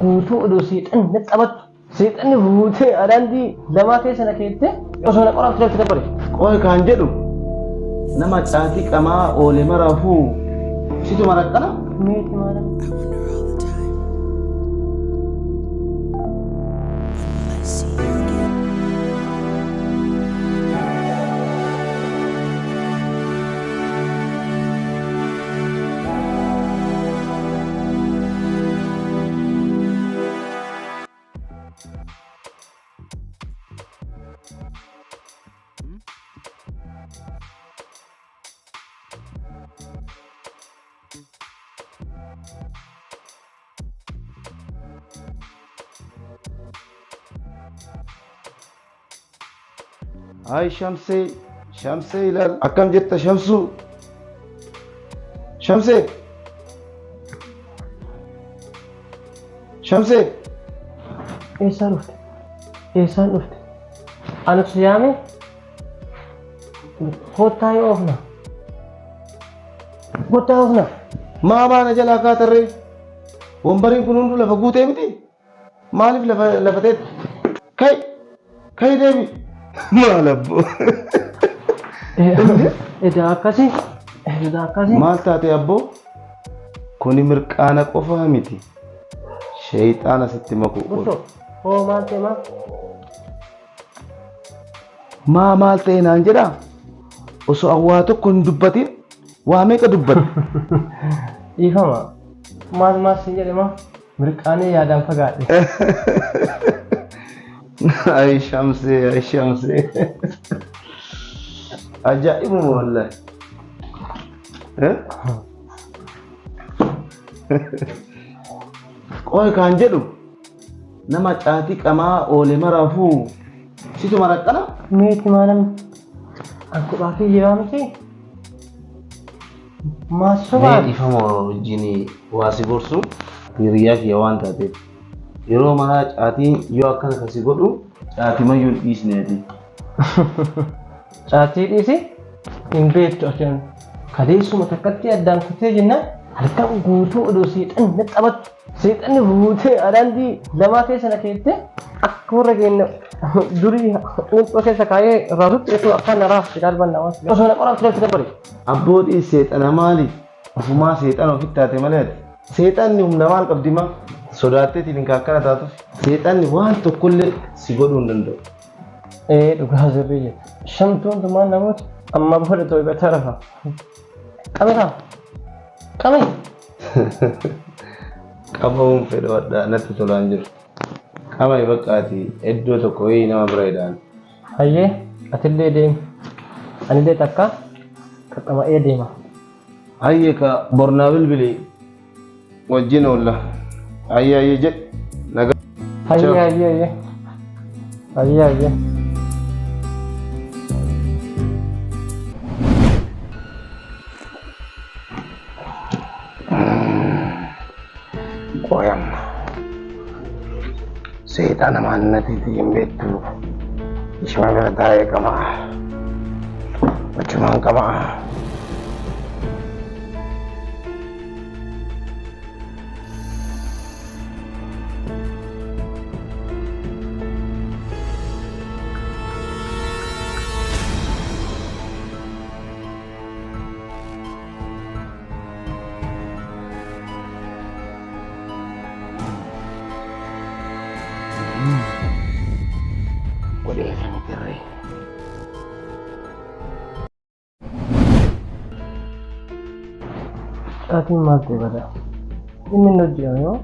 guutuu oduu seexan na qabatu seexanni buutee adaandii lamaa keessa na keette osoo na qoraaf ture dabare. Qoy kan jedhu nama caatii qamaa oole maraafuu situ maraqqana. Meeti maala. Ay Shamsee ilaal akkam jirta Shamsuu. Shamsee Eessaan dhufte anatu yaame kottaa yoo oofna maa baana jalaa kaatarree wombariin kun hundu lafa guutee miti maaliif lafa teetti kai deebi maal abbo edaa akkasii maal taate abbo kuni mirqaana qofaa miti shayxaana sitti makuu Gusto, maal ta'e maal ta'e naan jedhaa osoo awwaa tokko hin dubbatin waa meeqa dubbatte. Dhiifama maal siin jedhe mirqaanee yaadaan fagaadhe. Ay Shamsee ajaa'ibuma wallahi. Qoy kan jedhu nama caatii qamaa oole maraafuu situ maraqqana. Meeti maalam akkuma fi jiraa miti. Maasubaa. Dhiifama wajjin waasi gorsu hiriyaa kiyya waan taateef yeroo maraa caatiin yoo akkana kasi godhu caatii mayyuu hin dhiisneeti. Caatii dhiisi hin beektu achuun kadeessuma takkatti addaan kutee jennaan halkan guutuu oduu seexan na qabatu seexanni buutee adaandii lamaa keessa na keette akka warra keenya durii quunxoo keessa kaayee raasutti eetuu akkaan naraaf ilaalbanna waan osoo na qoraaf ture dabare. Abboodhii seexana maali? Ofumaa seexana ofitti taate malee seexanni humna maal qabdi ma? Sodaatteetiin hin akkana taatuuf seexanni waan tokkollee si godhuu hin danda'u. Dhugaa sirrii jedha. Shamtuun tumaan namoota amma booda ta'u ibataa rafa. Qabeeraa. Qabe. Qabamuun fedha wadhaa natti tolaan jiru. Qaba baqqaati iddoo tokko wayii nama bira jedhaan. Hayyee atillee deemi. Anillee takka qaxxama'ee deema. Hayyee ka bornaa bilbilii wajjin oolla. Hayyee jedh nagaa. Hayyee. Qoyam seexana maannatiiti hin beektu ishuma bira taa'ee qamaa wachumaan qamaa. Caatiin maal ta'e bada? Inni hin hojjetu yoo